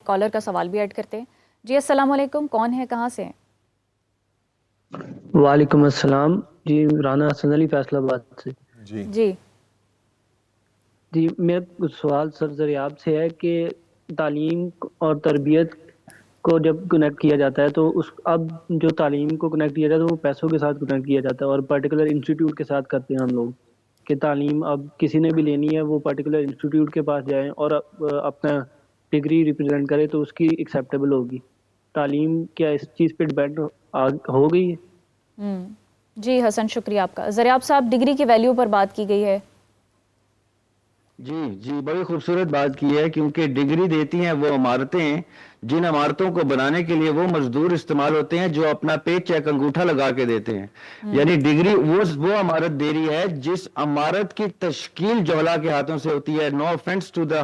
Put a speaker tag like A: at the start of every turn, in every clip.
A: Collar کا سوال بھی ایڈ کرتے ہیں. جی السلام علیکم، کون ہے، کہاں سے ہیں؟
B: وعلیکم السلام. جی رانا حسن علی فیصل آباد سے.
A: جی
B: جی میرا سوال سر دریاب سے ہے کہ تعلیم اور تربیت کو جب کنیکٹ کیا جاتا ہے تو اب جو تعلیم کو کنیکٹ کیا جاتا ہے وہ پیسوں کے ساتھ کنیکٹ کیا جاتا ہے اور پرٹیکولر انسٹیٹیوٹ کے ساتھ کرتے ہیں ہم لوگ کہ تعلیم اب کسی نے بھی لینی ہے وہ پرٹیکولر انسٹیٹیوٹ کے پاس جائیں اور اپنا ڈگری ریپرزینٹ کرے تو اس کی ایکسیپٹیبل ہوگی. تعلیم کیا اس چیز پہ ڈیپینڈ ہو گئی ہے؟
A: جی حسن، شکریہ آپ کا. زریاب صاحب، ڈگری کی ویلیو پر بات کی گئی ہے.
C: جی بڑی خوبصورت بات کی ہے، کیونکہ ڈگری دیتی ہیں وہ عمارتیں ہیں جن عمارتوں کو بنانے کے لیے وہ مزدور استعمال ہوتے ہیں جو اپنا پے چیک انگوٹھا لگا کے دیتے ہیں. یعنی ڈگری وہ عمارت دے رہی ہے جس عمارت کی تشکیل جوہلا کے ہاتھوں سے ہوتی ہے. نو آفینس ٹو دا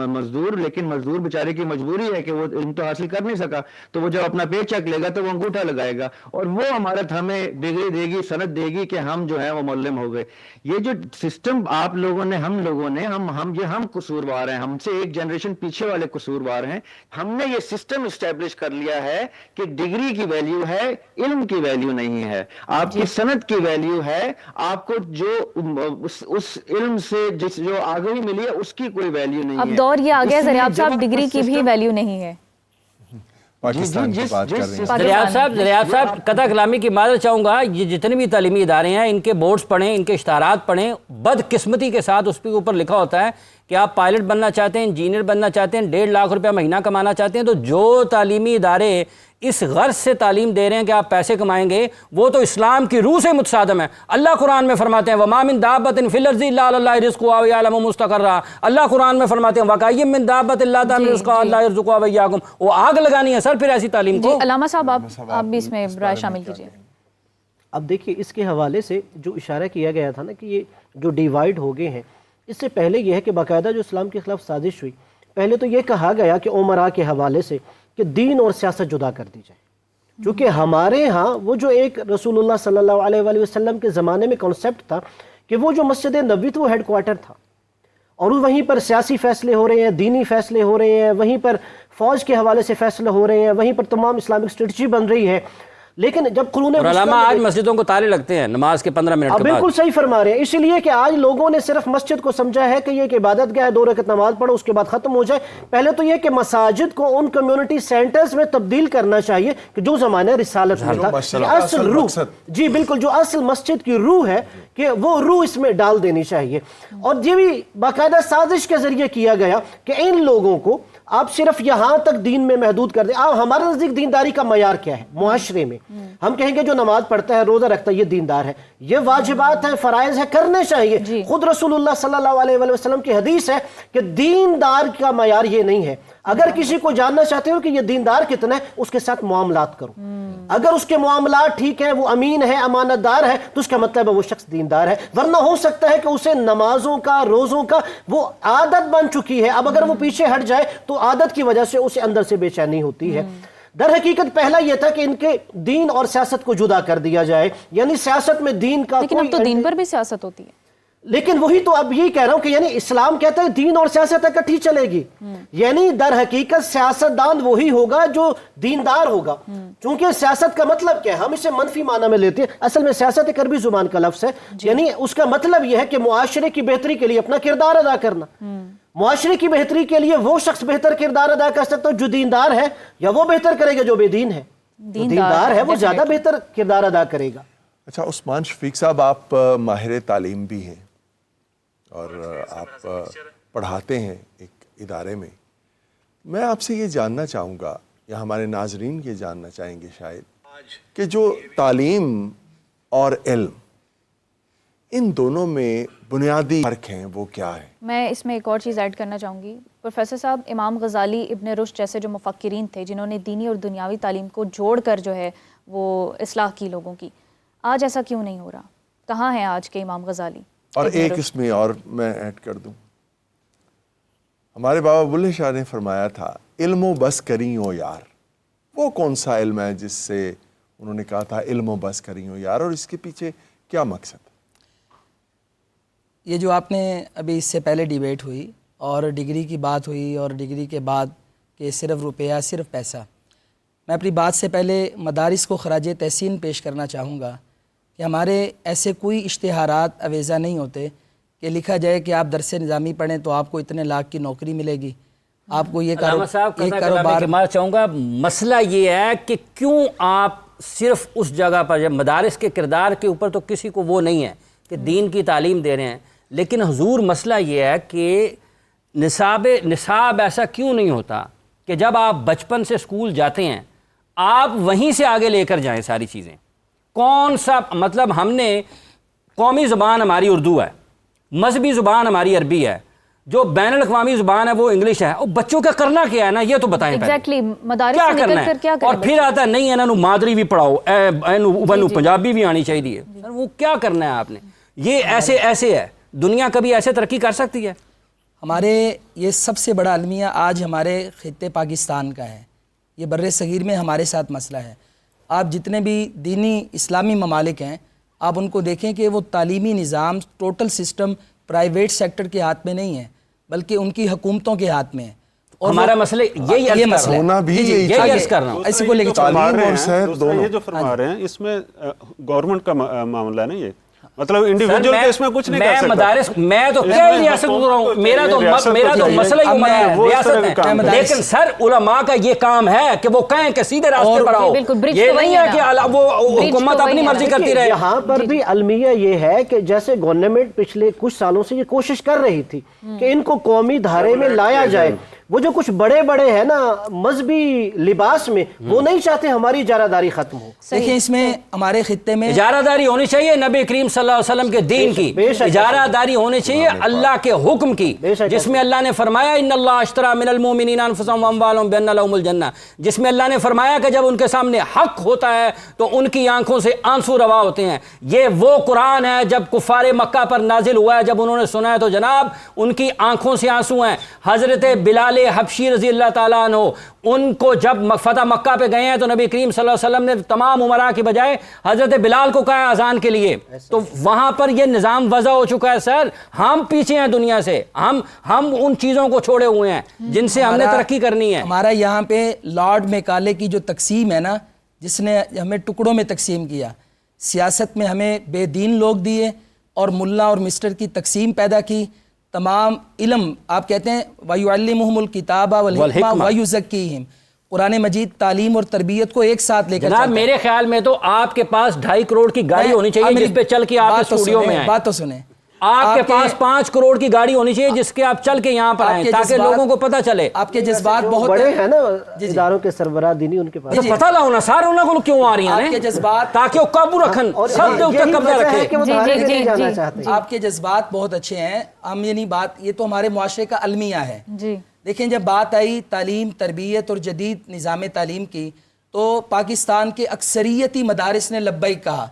C: مزدور، لیکن مزدور بیچارے کی مجبوری ہے کہ وہ علم تو حاصل کر نہیں سکا، تو وہ جب اپنا پے چیک لے گا تو وہ انگوٹھا لگائے گا اور وہ عمارت ہمیں ڈگری دے گی، سند دے گی کہ ہم جو ہیں وہ معلم ہو گئے. یہ جو سسٹم آپ لوگوں نے، ہم لوگوں نے، ہم قصوروار ہیں، ہم سے ایک جنریشن پیچھے والے قصوروار ہیں. ہم نے یہ سسٹم اسٹیبلش کر لیا ہے کہ ڈگری کی ویلیو ہے، علم کی ویلیو نہیں ہے. آپ کی سند کی ویلیو ہے، آپ کو جو اس علم سے جو آگہی ملی ہے اس کی کوئی ویلیو نہیں ہے.
A: اب دور یہ آ گیا زریاب صاحب، ڈگری کی بھی ویلیو نہیں ہے.
D: پاکستان کی بات کر رہے ہیں
E: زریاب صاحب قطع کلامی کی معذرت چاہوں گا. یہ جتنے بھی تعلیمی ادارے ہیں ان کے بورڈز پڑھیں، ان کے اشتہارات پڑھیں. بدقسمتی کے ساتھ اس کے اوپر لکھا ہوتا ہے کہ آپ پائلٹ بننا چاہتے ہیں، انجینئر بننا چاہتے ہیں، 1.5 لاکھ روپیہ مہینہ کمانا چاہتے ہیں. تو جو تعلیمی ادارے اس غرض سے تعلیم دے رہے ہیں کہ آپ پیسے کمائیں گے، وہ تو اسلام کی روح سے متصادم ہے. اللہ قرآن میں فرماتے ہیں وَمَا مِن دَابَّةٍ فِي الْأَرْضِ إِلَّا عَلَى اللَّهِ رِزْقُهَا وَيَعْلَمُ مُسْتَقَرَّهَا. اللہ قرآن میں فرماتے ہیں وَكَأَيٍّ مِّن دَابَّةٍ لَّا تَحْمِلُ رِزْقَهَا اللَّهُ يَرْزُقُهَا وَإِيَّاكُمْ. وہ آگ لگانی ہے سر پھر ایسی تعلیم کو.
A: علامہ صاحب آپ بھی اس میں رائے شامل کیجیے.
F: اب دیکھیے اس کے حوالے سے جو اشارہ کیا گیا تھا نا کہ یہ جو ڈیوائیڈ ہو گئے ہیں، اس سے پہلے یہ ہے کہ باقاعدہ جو اسلام کے خلاف سازش ہوئی، پہلے تو یہ کہا گیا کہ عمراء کے حوالے سے کہ دین اور سیاست جدا کر دی جائے. چونکہ ہمارے ہاں وہ جو ایک رسول اللہ صلی اللہ علیہ وآلہ وسلم کے زمانے میں کنسپٹ تھا کہ وہ جو مسجد نبوی تو وہ ہیڈ کوارٹر تھا اور وہیں پر سیاسی فیصلے ہو رہے ہیں، دینی فیصلے ہو رہے ہیں، وہیں پر فوج کے حوالے سے فیصلے ہو رہے ہیں، وہیں پر تمام اسلامک اسٹریٹجی بن رہی ہے. لیکن جب قرون
E: علماء آج مسجدوں کو تالے لگتے ہیں نماز کے 15 منٹ کے بعد.
F: بالکل صحیح فرما رہے ہیں. اسی لیے کہ آج لوگوں نے صرف مسجد کو سمجھا ہے کہ یہ ایک عبادت گاہ ہے، 2 رکعت نماز پڑھو اس کے بعد ختم ہو جائے. پہلے تو یہ کہ مساجد کو ان کمیونٹی سینٹرز میں تبدیل کرنا چاہیے کہ جو زمانہ رسالت میں تھا. اصل روح، جی بالکل، جو اصل مسجد کی روح ہے کہ وہ روح اس میں ڈال دینی چاہیے. اور یہ بھی باقاعدہ سازش کے ذریعے کیا گیا کہ ان لوگوں کو آپ صرف یہاں تک دین میں محدود کر دیں. ہمارے نزدیک دینداری کا معیار کیا ہے معاشرے میں؟ ہم کہیں گے جو نماز پڑھتا ہے، روزہ رکھتا ہے، یہ دیندار ہے. یہ واجبات ہیں، فرائض ہیں، کرنے چاہیے. خود رسول اللہ صلی اللہ علیہ وآلہ وسلم کی حدیث ہے کہ دیندار کا معیار یہ نہیں ہے. اگر کسی کو جاننا چاہتے ہو کہ یہ دیندار کتنا ہے، اس کے ساتھ معاملات کرو. اگر اس کے معاملات ٹھیک ہیں، وہ امین ہے، امانت دار ہے، تو اس کا مطلب ہے وہ شخص دیندار ہے. ورنہ ہو سکتا ہے کہ اسے نمازوں کا، روزوں کا وہ عادت بن چکی ہے. اب اگر وہ پیچھے ہٹ جائے تو عادت کی وجہ سے اسے اندر سے بے چینی ہوتی ہے. در حقیقت پہلا یہ تھا کہ ان کے دین اور سیاست کو جدا کر دیا جائے، یعنی سیاست میں دین کا
A: لیکن اب تو دین پر بھی سیاست ہوتی ہے.
F: لیکن وہی تو اب یہی کہہ رہا ہوں کہ یعنی اسلام کہتا ہے دین اور سیاست اکٹھی چلے گی. یعنی در حقیقت سیاستدان وہی ہوگا جو دیندار ہوگا. چونکہ سیاست کا مطلب کیا ہے؟ ہم اسے منفی معنی میں لیتے ہیں. اصل میں سیاست ایک عربی زبان کا لفظ ہے. یعنی اس کا مطلب یہ ہے کہ معاشرے کی بہتری کے لیے اپنا کردار ادا کرنا. معاشرے کی بہتری کے لیے وہ شخص بہتر کردار ادا کر سکتا ہے جو دیندار ہے، یا وہ بہتر کرے گا جو بے دین ہے؟ دیندار ہے وہ زیادہ بہتر کردار ادا کرے گا.
D: اچھا عثمان شفیق صاحب، آپ ماہر تعلیم بھی ہیں اور آپ پڑھاتے ہیں ایک ادارے میں. میں آپ سے یہ جاننا چاہوں گا، یا ہمارے ناظرین یہ جاننا چاہیں گے شاید، کہ جو تعلیم اور علم ان دونوں میں بنیادی فرق ہیں وہ کیا ہے؟
A: میں اس میں ایک اور چیز ایڈ کرنا چاہوں گی. پروفیسر صاحب، امام غزالی، ابن رشد جیسے جو مفکرین تھے جنہوں نے دینی اور دنیاوی تعلیم کو جوڑ کر جو ہے وہ اصلاح کی لوگوں کی، آج ایسا کیوں نہیں ہو رہا؟ کہاں ہیں آج کے امام غزالی؟
D: اور ایک اس میں اور میں ایڈ کر دوں، ہمارے بابا بلے شاہ نے فرمایا تھا علم و بس کری ہو یار. وہ کون سا علم ہے جس سے انہوں نے کہا تھا علم و بس کری ہو یار، اور اس کے پیچھے کیا مقصد؟
G: یہ جو آپ نے ابھی اس سے پہلے ڈیبیٹ ہوئی اور ڈگری کی بات ہوئی اور ڈگری کے بعد کہ صرف روپیہ، صرف پیسہ. میں اپنی بات سے پہلے مدارس کو خراج تحسین پیش کرنا چاہوں گا کہ ہمارے ایسے کوئی اشتہارات اویزہ نہیں ہوتے کہ لکھا جائے کہ آپ درس نظامی پڑھیں تو آپ کو اتنے لاکھ کی نوکری ملے گی، آپ کو یہ
E: کاروبار. میں چاہوں گا مسئلہ یہ ہے کہ کیوں آپ صرف اس جگہ پر، جب مدارس کے کردار کے اوپر تو کسی کو وہ نہیں ہے کہ دین کی تعلیم دے رہے ہیں، لیکن حضور مسئلہ یہ ہے کہ نصاب ایسا کیوں نہیں ہوتا کہ جب آپ بچپن سے اسکول جاتے ہیں آپ وہیں سے آگے لے کر جائیں ساری چیزیں. کون سا مطلب، ہم نے قومی زبان ہماری اردو ہے، مذہبی زبان ہماری عربی ہے، جو بین الاقوامی زبان ہے وہ انگلش ہے. اور بچوں کا کرنا کیا ہے نا، یہ تو بتائیں
A: کیا کرنا ہے.
E: اور پھر آتا ہے نہیں انہوں مادری بھی پڑھاؤ، پنجابی بھی آنی چاہیے. وہ کیا کرنا ہے آپ نے؟ یہ ایسے ہے. دنیا کبھی ایسے ترقی کر سکتی ہے؟
G: ہمارے یہ سب سے بڑا المیہ آج ہمارے خطے پاکستان کا ہے. یہ بر صغیر میں ہمارے ساتھ مسئلہ ہے. آپ جتنے بھی دینی اسلامی ممالک ہیں آپ ان کو دیکھیں کہ وہ تعلیمی نظام ٹوٹل سسٹم پرائیویٹ سیکٹر کے ہاتھ میں نہیں ہے بلکہ ان کی حکومتوں کے ہاتھ میں ہے.
E: ہمارا مسئلہ یہی مسئلہ
D: ہونا بھی
E: یہی عرض کر رہا ہوں.
G: ایسے کو لے کے
H: یہ جو فرما رہے ہیں اس میں گورنمنٹ کا معاملہ نہیں ہے، مطلب انڈیویجول کے اس میں کچھ نہیں کر سکتا.
E: مدارس میں تو کیا ریاست گزر رہا ہوں، میرا تو مسئلہ ہی ریاست ہے. لیکن سر علماء کا یہ کام ہے کہ وہ کہیں کہ سیدھے راستے پر آؤ، یہ نہیں ہے کہ وہ حکومت اپنی مرضی کرتی رہے.
F: یہاں پر بھی المیہ یہ ہے کہ جیسے گورنمنٹ پچھلے کچھ سالوں سے یہ کوشش کر رہی تھی کہ ان کو قومی دھارے میں لایا جائے. وہ جو کچھ بڑے بڑے ہیں نا مذہبی لباس میں، وہ نہیں چاہتے ہماری اجارہ داری ختم ہو.
G: دیکھیں اس میں ہمارے خطے میں
E: اجارہ داری ہونی چاہیے نبی کریم صلی اللہ علیہ وسلم کے دین کی، اجارہ داری ہونی چاہیے اللہ کے حکم کی، جس میں اللہ نے فرمایا ان اللہ اشترى من المؤمنین انفسهم واموالهم بان لهم الجنہ، جس میں اللہ نے فرمایا کہ جب ان کے سامنے حق ہوتا ہے تو ان کی آنکھوں سے آنسو روا ہوتے ہیں. یہ وہ قرآن ہے جب کفار مکہ پر نازل ہوا ہے، جب انہوں نے سنا ہے تو جناب ان کی آنکھوں سے آنسو ہیں. حضرت بلال حبشی رضی اللہ تعالیٰ عنہ، ان کو جب فتح مکہ پہ گئے ہیں تو نبی کریم صلی اللہ علیہ وسلم نے تمام عمراء کی بجائے حضرت بلال کو کہا اذان کے لیے. تو وہاں پر یہ نظام وضع ہو چکا ہے. سر ہم پیچھے ہیں دنیا سے، ہم ان چیزوں کو چھوڑے ہوئے ہیں جن سے ہم نے ترقی کرنی ہے.
G: ہمارا یہاں پہ لارڈ میکالے کی جو تقسیم ہے نا، جس نے ہمیں ٹکڑوں میں تقسیم کیا، سیاست میں ہمیں بے دین لوگ دیے اور ملا اور مسٹر کی تقسیم پیدا کی. تمام علم آپ کہتے ہیں وَيُعَلِّمُهُمُ الْكِتَابَ وَالْحِكْمَةَ وَيُزَكِّيهِمْ، قرآن مجید تعلیم اور تربیت کو ایک ساتھ لے کر
E: جناب میرے خیال میں تو آپ کے پاس 2.5 کروڑ کی گاڑی ہونی چاہیے جس پہ چل کے آپ اسٹوڈیو میں آئیں.
G: بات تو سنیں،
E: آپ کے پاس 5 کروڑ کی گاڑی ہونی چاہیے جس کے آپ چل کے یہاں پر آئیں تاکہ لوگوں کو پتہ چلے.
G: آپ کے جذبات بہت
F: بڑے ہیں نا اداروں کے سربراہ دینی، ان کے پاس
E: پتہ لاؤ نا سارے انہوں کو کیوں آ رہی ہیں،
G: آپ کے جذبات
E: تاکہ وہ قابو رکھن، سب دے اتر قبضہ رکھے.
G: آپ کے جذبات بہت اچھے ہیں. ہم یہ نہیں بات، یہ تو ہمارے معاشرے کا المیہ ہے. دیکھیں جب بات آئی تعلیم، تربیت اور جدید نظام تعلیم کی تو پاکستان کے اکثریتی مدارس نے لبیک کہا.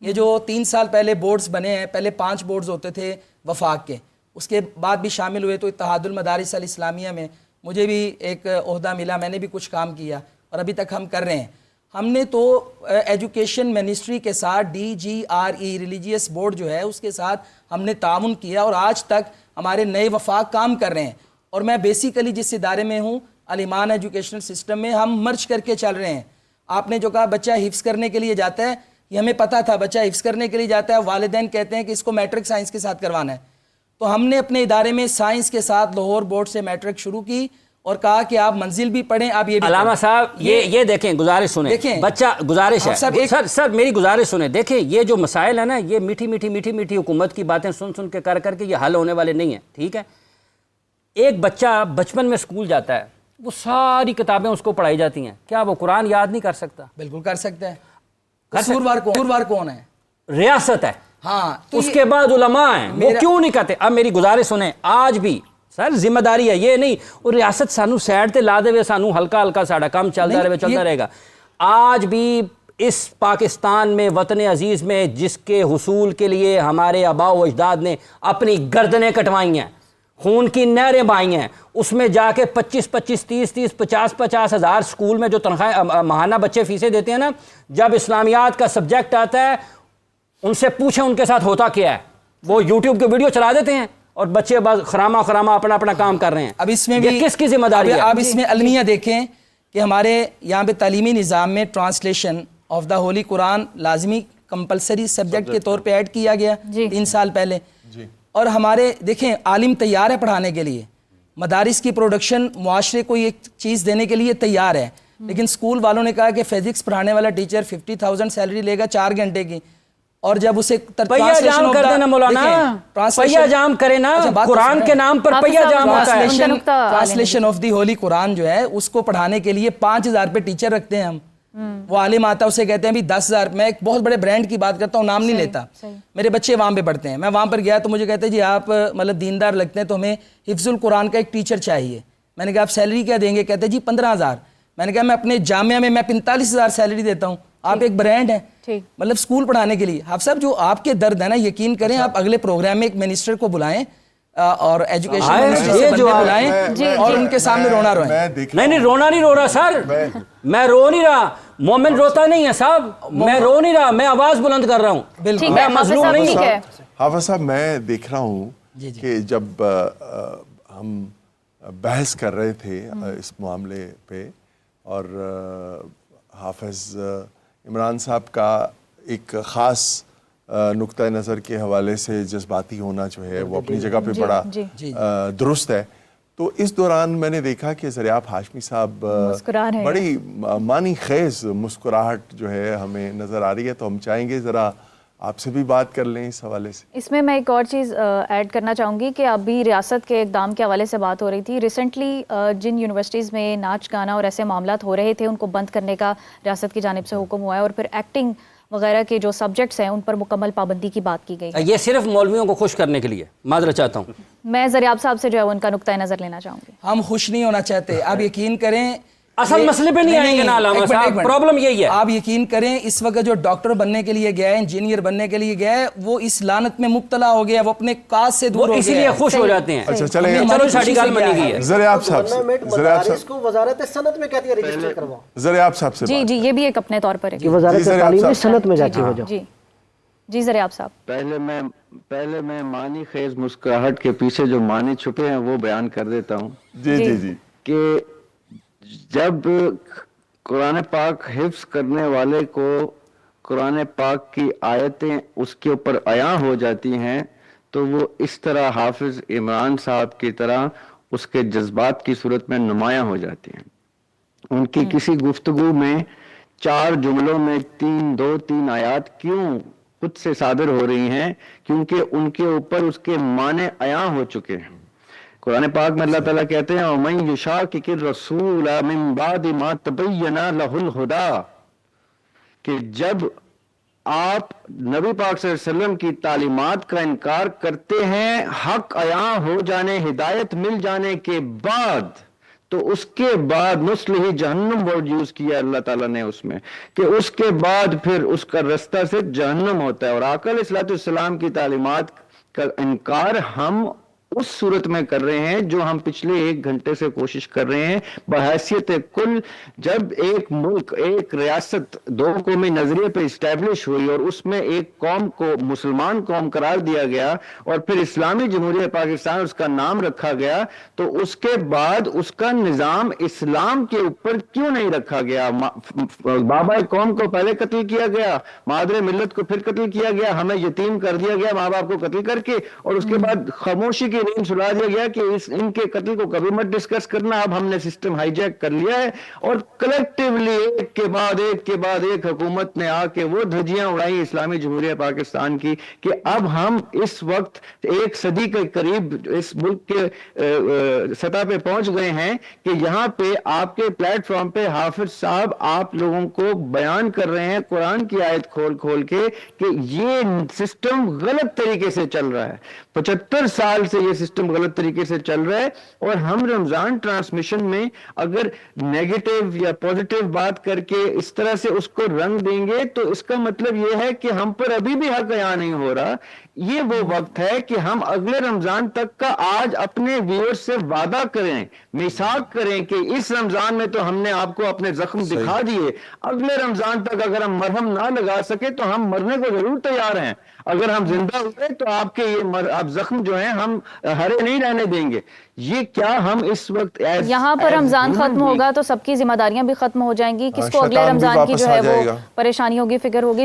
G: یہ جو 3 سال پہلے بورڈز بنے ہیں، پہلے 5 بورڈز ہوتے تھے وفاق کے، اس کے بعد بھی شامل ہوئے تو اتحاد المدارس الاسلامیہ میں مجھے بھی ایک عہدہ ملا، میں نے بھی کچھ کام کیا اور ابھی تک ہم کر رہے ہیں. ہم نے تو ایجوکیشن منسٹری کے ساتھ DGRE ریلیجیس بورڈ جو ہے اس کے ساتھ ہم نے تعاون کیا اور آج تک ہمارے نئے وفاق کام کر رہے ہیں. اور میں بیسیکلی جس ادارے میں ہوں الایمان ایجوکیشنل سسٹم میں ہم مرج کر کے چل رہے ہیں. آپ نے جو کہا بچہ حفظ کرنے کے لیے جاتا ہے، یہ ہمیں پتہ تھا بچہ حفظ کرنے کے لیے جاتا ہے، والدین کہتے ہیں کہ اس کو میٹرک سائنس کے ساتھ کروانا ہے. تو ہم نے اپنے ادارے میں سائنس کے ساتھ لاہور بورڈ سے میٹرک شروع کی اور کہا کہ آپ منزل بھی پڑھیں، آپ یہ بھی
E: علامہ صاحب یہ دیکھیں، گزارش سنیں، بچہ گزارش ہے سر میری گزارش سنیں. دیکھیں یہ جو مسائل ہیں نا، یہ میٹھی میٹھی میٹھی میٹھی حکومت کی باتیں سن کے کر کے یہ حل ہونے والے نہیں ہیں. ٹھیک ہے، ایک بچہ بچپن میں اسکول جاتا ہے، وہ ساری کتابیں اس کو پڑھائی جاتی ہیں، کیا وہ قرآن یاد نہیں کر سکتا؟
G: بالکل کر سکتا ہے. قصوروار کون ہے؟
E: ریاست ہے.
G: ہاں،
E: اس کے بعد علماء ہیں، وہ کیوں نہیں کرتے؟ اب میری گزارش سنیں، آج بھی سر ذمہ داری ہے، یہ نہیں اور ریاست سانو سائڈ تے لا دے وے، سانو ہلکا ہلکا ساڑا کام چلتا رہے گا. آج بھی اس پاکستان میں، وطن عزیز میں، جس کے حصول کے لیے ہمارے آباء و اجداد نے اپنی گردنیں کٹوائی ہیں، خون کی نہریں بہائی ہیں، اس میں جا کے 25 30 50 ہزار سکول میں جو تنخواہ ماہانہ بچے فیسیں دیتے ہیں نا، جب اسلامیات کا سبجیکٹ آتا ہے ان سے پوچھیں ان کے ساتھ ہوتا کیا ہے. وہ یوٹیوب کے ویڈیو چلا دیتے ہیں اور بچے بس خراما خراما اپنا اپنا کام کر رہے ہیں.
G: اب اس میں بھی
E: کس کی ذمہ داری ہے؟
G: آپ اس میں المیہ دیکھیں کہ ہمارے یہاں پہ تعلیمی نظام میں ٹرانسلیشن آف دا ہولی قرآن لازمی کمپلسری سبجیکٹ کے طور پہ ایڈ کیا گیا 3 سال پہلے. اور ہمارے دیکھیں عالم تیار ہے پڑھانے کے لیے, مدارس کی پروڈکشن معاشرے کو ایک چیز دینے کے لیے تیار ہے, لیکن اسکول والوں نے کہا کہ فزکس پڑھانے والا ٹیچر 50,000 سیلری لے گا 4 گھنٹے کی, اور جب اسے
E: پہیا جام کر دینا مولانا, پہیا جام کرے نا, قرآن کے نام پر پہیا جام ہوتا ہے.
G: ٹرانسلیشن آف دی ہولی قرآن جو ہے اس کو پڑھانے کے لیے 5,000 پہ ٹیچر رکھتے ہیں ہم. وہ عالم آتا ہے اسے کہتے ہیں بھی 10,000. میں ایک بہت بڑے برانڈ کی بات کرتا ہوں, نام نہیں لیتا, میرے بچے وہاں پہ پڑھتے ہیں. میں وہاں پر گیا تو مجھے کہتے ہیں جی آپ مطلب دیندار لگتے ہیں تو ہمیں حفظ القرآن کا ایک ٹیچر چاہیے. میں نے کہا آپ سیلری کیا دیں گے؟ کہتے ہیں جی 15,000. میں نے کہا میں اپنے جامعہ میں 45,000 سیلری دیتا ہوں, آپ ایک برانڈ ہیں مطلب اسکول پڑھانے کے لیے. حافظ صاحب جو آپ کے درد ہے نا, یقین کریں آپ اگلے پروگرام میں ایک منسٹر کو بلائیں اور ایجوکیشن منسٹر سے بندے بلائیں اور ان کے سامنے رونا روئیں.
E: نہیں رونا نہیں رو رہا سر, میں رو نہیں رہا. مومن روتا نہیں ہے صاحب, میں رو نہیں رہا, میں آواز بلند کر رہا ہوں.
G: بالکل
E: میں مظلوم نہیں ہوں.
D: حافظ صاحب میں دیکھ رہا ہوں کہ جب ہم بحث کر رہے تھے اس معاملے پہ, اور حافظ عمران صاحب کا ایک خاص نقطہ نظر کے حوالے سے جذباتی ہونا جو ہے وہ اپنی جگہ پہ بڑا درست ہے. تو اس دوران میں نے دیکھا کہ ضریاب ہاشمی صاحب بڑی معنی خیز مسکراہٹ جو ہے ہمیں نظر آ رہی ہے, تو ہم چاہیں گے ذرا آپ سے بھی بات کر لیں اس حوالے سے.
A: اس میں ایک اور چیز ایڈ کرنا چاہوں گی کہ ابھی ریاست کے اقدام کے حوالے سے بات ہو رہی تھی. ریسنٹلی جن یونیورسٹیز میں ناچ گانا اور ایسے معاملات ہو رہے تھے ان کو بند کرنے کا ریاست کی جانب سے حکم ہوا ہے, اور پھر ایکٹنگ وغیرہ کے جو سبجیکٹس ہیں ان پر مکمل پابندی کی بات کی گئی.
E: یہ صرف مولویوں کو خوش کرنے کے لیے, معذرت چاہتا ہوں.
A: میں ضریاب صاحب سے جو ہے ان کا نقطۂ نظر لینا چاہوں گی.
G: ہم خوش نہیں ہونا چاہتے, آپ یقین کریں
E: اصل مسئلے پہ نہیں آئیں گے نا علامہ صاحب, پرابلم یہی ہے.
G: آپ یقین کریں اس وقت جو ڈاکٹر بننے کے لیے گیا ہے, انجینئر بننے کے لیے گیا ہے, وہ اس لعنت میں مبتلا ہو گیا, وہ اپنے کاج سے دور ہو گیا,
E: اسی لیے خوش ہو جاتے ہیں.
D: اچھا چلیں
E: چلو ساڑھی گال منی گئی ہے.
D: ضریاب صاحب سے,
F: مدارس کو وزارت صنعت میں کہتی ہے رجسٹر کرواؤ.
D: ضریاب صاحب سے
A: جی یہ بھی ایک اپنے طور پر ہے
F: کہ وزارت تعلیم میں صنعت میں جاتی ہو جاؤ.
A: جی ضریاب صاحب.
C: پہلے میں معنی خیز مسکراہٹ کے پیچھے جو معنی چھپے ہیں وہ بیان کر دیتا ہوں.
D: جی
C: کہ جب قرآن پاک حفظ کرنے والے کو قرآن پاک کی آیتیں اس کے اوپر عیاں ہو جاتی ہیں تو وہ اس طرح حافظ عمران صاحب کی طرح اس کے جذبات کی صورت میں نمایاں ہو جاتی ہیں. ان کی کسی گفتگو میں 4 جملوں میں 2-3 آیات کیوں خود سے صادر ہو رہی ہیں؟ کیونکہ ان کے اوپر اس کے معنی عیاں ہو چکے ہیں. قرآن پاک میں اللہ تعالیٰ کہتے ہیں وَمَن يُشَاقِقِ الرَّسُولَ مِن بَعْدِ مَا تَبَيَّنَ لَهُ الْهُدَىٰ, کہ جب آپ نبی پاک صلی اللہ علیہ وسلم کی تعلیمات کا انکار کرتے ہیں حق عیاں ہو جانے, ہدایت مل جانے کے بعد, تو اس کے بعد نصلہ جہنم ورڈ یوز کیا اللہ تعالیٰ نے اس میں, کہ اس کے بعد پھر اس کا رستہ سے جہنم ہوتا ہے. اور آقا علیہ السلام کی تعلیمات کا انکار ہم اس صورت میں کر رہے ہیں جو ہم پچھلے 1 گھنٹے سے کوشش کر رہے ہیں بحیثیت کل. جب ایک ملک, ایک ریاست 2 قومی نظریے پہ اسٹیبلش ہوئی اور اس میں ایک قوم کو مسلمان قوم قرار دیا گیا اور پھر اسلامی جمہوریہ پاکستان اس کا نام رکھا گیا, تو اس کے بعد اس کا نظام اسلام کے اوپر کیوں نہیں رکھا گیا؟ بابا قوم کو پہلے قتل کیا گیا, مادر ملت کو پھر قتل کیا گیا, ہمیں یتیم کر دیا گیا ماں باپ کو قتل کر کے, اور اس کے بعد خاموشی کی نیند سلا دیا گیا کہ ان کے قتل کو کبھی مت ڈسکس کرنا. اب ہم نے سسٹم ہائی جیک کر لیا ہے, اور کلیکٹیولی ایک کے بعد ایک حکومت نے آ کے وہ دھجیاں اڑائی اسلامی جمہوریہ پاکستان کی, کہ اب ہم اس وقت 1 صدی کے قریب اس ملک کے سطح پہ پہنچ گئے ہیں کہ یہاں پہ آپ کے پلیٹ فارم پہ حافظ صاحب آپ لوگوں کو بیان کر رہے ہیں قرآن کی آیت کھول کے کہ یہ سسٹم غلط طریقے سے چل رہا ہے. 75 سال سے یہ سسٹم غلط طریقے سے چل رہا ہے, اور ہم رمضان ٹرانسمیشن میں اگر نیگیٹو یا پوزیٹو بات کر کے اس طرح سے اس کو رنگ دیں گے تو اس کا مطلب یہ ہے کہ ہم پر ابھی بھی حق عیاں نہیں ہو رہا. یہ وہ وقت ہے کہ ہم اگلے رمضان تک کا آج اپنے ویورز سے وعدہ کریں, میثاق کریں کہ اس رمضان میں تو ہم نے آپ کو اپنے زخم دکھا دیے, اگلے رمضان تک اگر ہم مرہم نہ لگا سکے تو ہم مرنے کو ضرور تیار ہیں. اگر ہم زندہ ہوئے تو آپ کے یہ آپ زخم جو ہیں ہم ہرے نہیں رہنے دیں گے. یہ کیا ہم اس وقت
A: یہاں پر رمضان ختم ہوگا تو سب کی ذمہ داریاں بھی ختم ہو جائیں گی, کس کو اگلے
D: شیطان بھی
A: رمضان کی
D: واپس
A: جو
D: آ
A: ہے
D: جائے
A: وہ
D: گا.
A: پریشانی ہوگی, فکر ہوگی.